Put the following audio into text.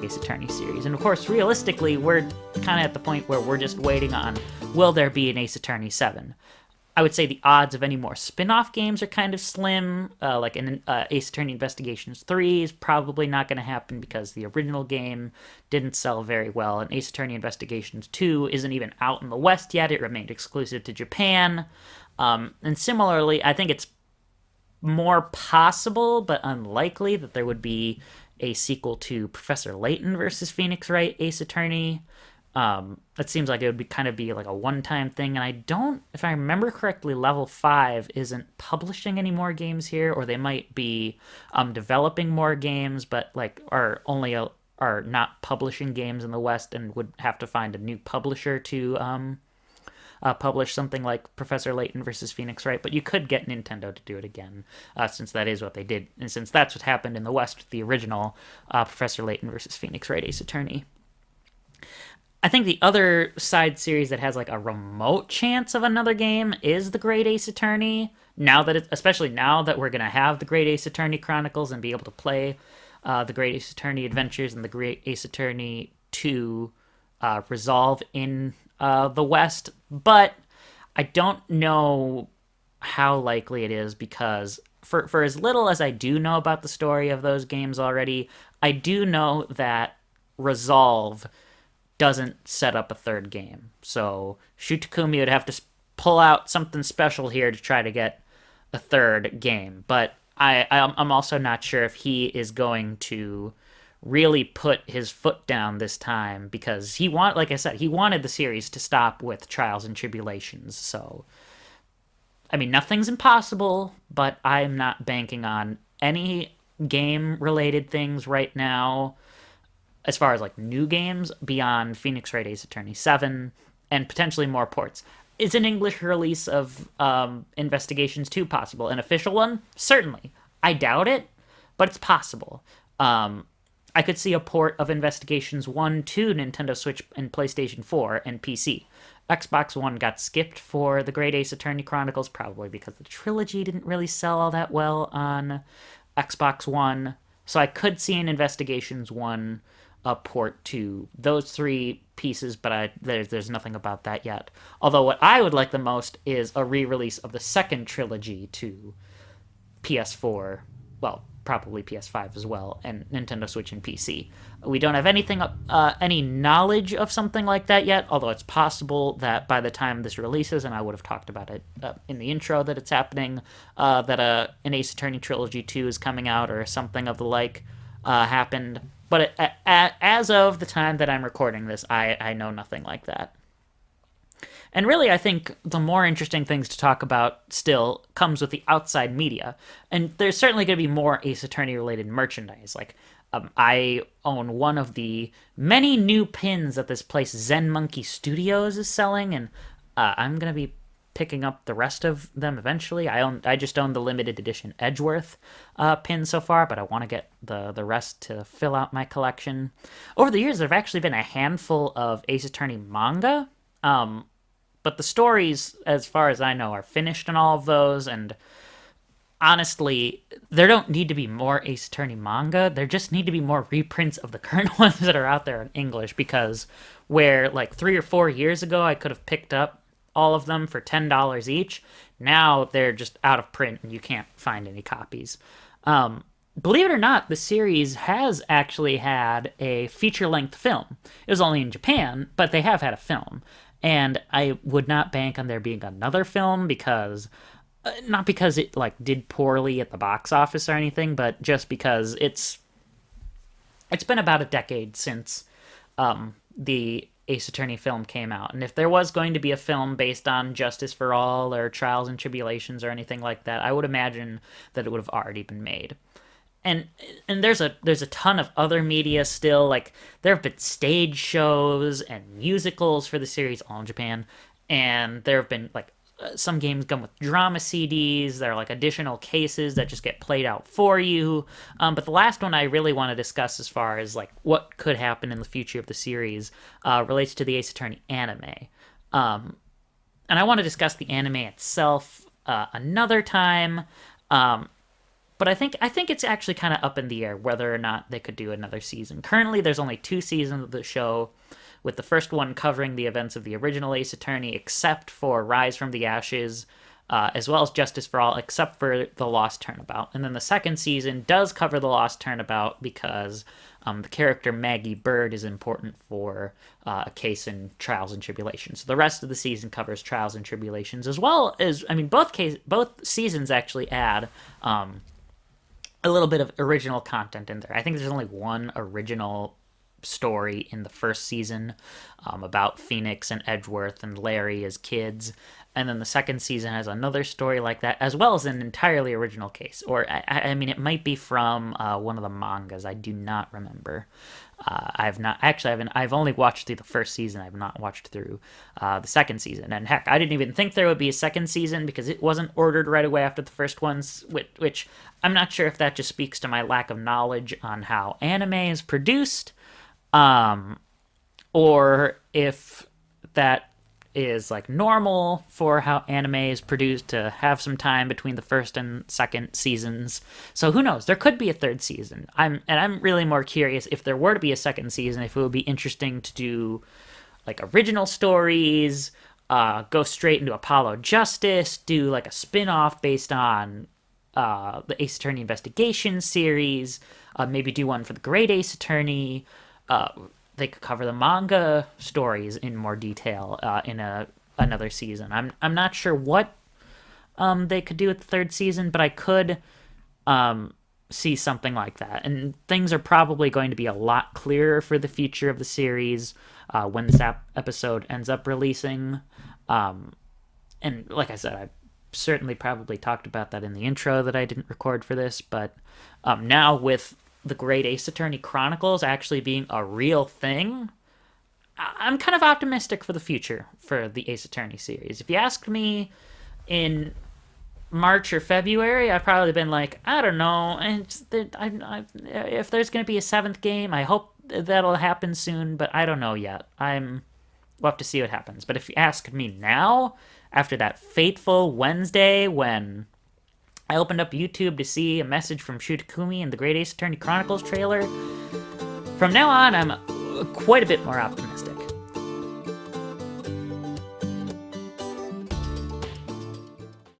Ace Attorney series. And of course, realistically, we're kind of at the point where we're just waiting on, will there be an Ace Attorney 7? I would say the odds of any more spin-off games are kind of slim. Like an Ace Attorney Investigations 3 is probably not going to happen because the original game didn't sell very well. And Ace Attorney Investigations 2 isn't even out in the West yet. It remained exclusive to Japan. And similarly, I think it's more possible but unlikely that there would be a sequel to Professor Layton versus Phoenix Wright Ace Attorney. It seems like it would be like a one-time thing, and I don't, if I remember correctly, Level 5 isn't publishing any more games here, or they might be developing more games, but like are not publishing games in the West and would have to find a new publisher to publish something like Professor Layton versus Phoenix Wright. But you could get Nintendo to do it again, since that is what they did, and since that's what happened in the West with the original Professor Layton versus Phoenix Wright Ace Attorney. I think the other side series that has like a remote chance of another game is the Great Ace Attorney. Especially now that we're gonna have the Great Ace Attorney Chronicles and be able to play the Great Ace Attorney Adventures and the Great Ace Attorney 2 Resolve in the West, but I don't know how likely it is because for as little as I do know about the story of those games already, I do know that Resolve doesn't set up a third game. So Shu Takumi would have to pull out something special here to try to get a third game. But I'm also not sure if he is going to really put his foot down this time because like I said, he wanted the series to stop with Trials and Tribulations. So, I mean, nothing's impossible, but I'm not banking on any game-related things right now as far as like new games beyond Phoenix Wright Ace Attorney 7 and potentially more ports. Is an English release of Investigations 2 possible? An official one? Certainly. I doubt it, but it's possible. I could see a port of Investigations 1 to Nintendo Switch and PlayStation 4 and PC. Xbox One got skipped for the Great Ace Attorney Chronicles, probably because the trilogy didn't really sell all that well on Xbox One. So I could see an Investigations 1 port to those three pieces, but there's nothing about that yet. Although what I would like the most is a re-release of the second trilogy to PS4, well, probably PS5 as well, and Nintendo Switch and PC. We don't have any knowledge of something like that yet, although it's possible that by the time this releases, and I would have talked about it in the intro that it's happening, that an Ace Attorney Trilogy 2 is coming out or something of the like happened. But as of the time that I'm recording this, I know nothing like that. And really, I think the more interesting things to talk about still comes with the outside media. And there's certainly going to be more Ace Attorney-related merchandise. Like, I own one of the many new pins that this place Zen Monkey Studios is selling, and I'm going to be picking up the rest of them eventually. I just own the limited edition Edgeworth pin so far, but I want to get the rest to fill out my collection. Over the years, there have actually been a handful of Ace Attorney manga, but the stories, as far as I know, are finished in all of those, and honestly, there don't need to be more Ace Attorney manga. There just need to be more reprints of the current ones that are out there in English, because where, like, 3 or 4 years ago, I could have picked up all of them for $10 each, now they're just out of print and you can't find any copies. Believe it or not, the series has actually had a feature-length film. It was only in Japan, but they have had a film. And I would not bank on there being another film because, not because it like did poorly at the box office or anything, but just because it's been about a decade since the Ace Attorney film came out. And if there was going to be a film based on Justice for All or Trials and Tribulations or anything like that, I would imagine that it would have already been made. And there's a ton of other media still. Like, there have been stage shows and musicals for the series, all in Japan, and there have been like some games come with drama CDs. There are like additional cases that just get played out for you. But the last one I really want to discuss as far as like what could happen in the future of the series relates to the Ace Attorney anime. And I want to discuss the anime itself another time. But I think it's actually kind of up in the air whether or not they could do another season. Currently, there's only 2 seasons of the show, with the first one covering the events of the original Ace Attorney, except for Rise from the Ashes, as well as Justice for All, except for the Lost Turnabout. And then the second season does cover the Lost Turnabout because the character Maggie Bird is important for a case in Trials and Tribulations. So the rest of the season covers Trials and Tribulations, as well as, I mean, both seasons actually add a little bit of original content in there. I think there's only one original story in the first season about Phoenix and Edgeworth and Larry as kids. And then the second season has another story like that, as well as an entirely original case. Or, I mean, it might be from one of the mangas. I do not remember. I've only watched through the first season. I've not watched through the second season. And heck, I didn't even think there would be a second season because it wasn't ordered right away after the first ones, which I'm not sure if that just speaks to my lack of knowledge on how anime is produced, or if that is like normal for how anime is produced to have some time between the first and second seasons. So who knows? There could be a third season. I'm really more curious if there were to be a second season, if it would be interesting to do like original stories, go straight into Apollo Justice, do like a spin-off based on the Ace Attorney Investigation series, maybe do one for the Great Ace Attorney. They could cover the manga stories in more detail in another season. I'm not sure what they could do with the third season, but I could see something like that. And things are probably going to be a lot clearer for the future of the series when this episode ends up releasing. And like I said, I certainly probably talked about that in the intro that I didn't record for this, but now with the Great Ace Attorney Chronicles actually being a real thing, I'm kind of optimistic for the future for the Ace Attorney series. If you asked me in March or February, I'd probably been like, I don't know, if there's going to be a 7th game, I hope that'll happen soon, but I don't know yet. We'll have to see what happens. But if you ask me now, after that fateful Wednesday when I opened up YouTube to see a message from Shutakumi in the Great Ace Attorney Chronicles trailer, from now on, I'm quite a bit more optimistic.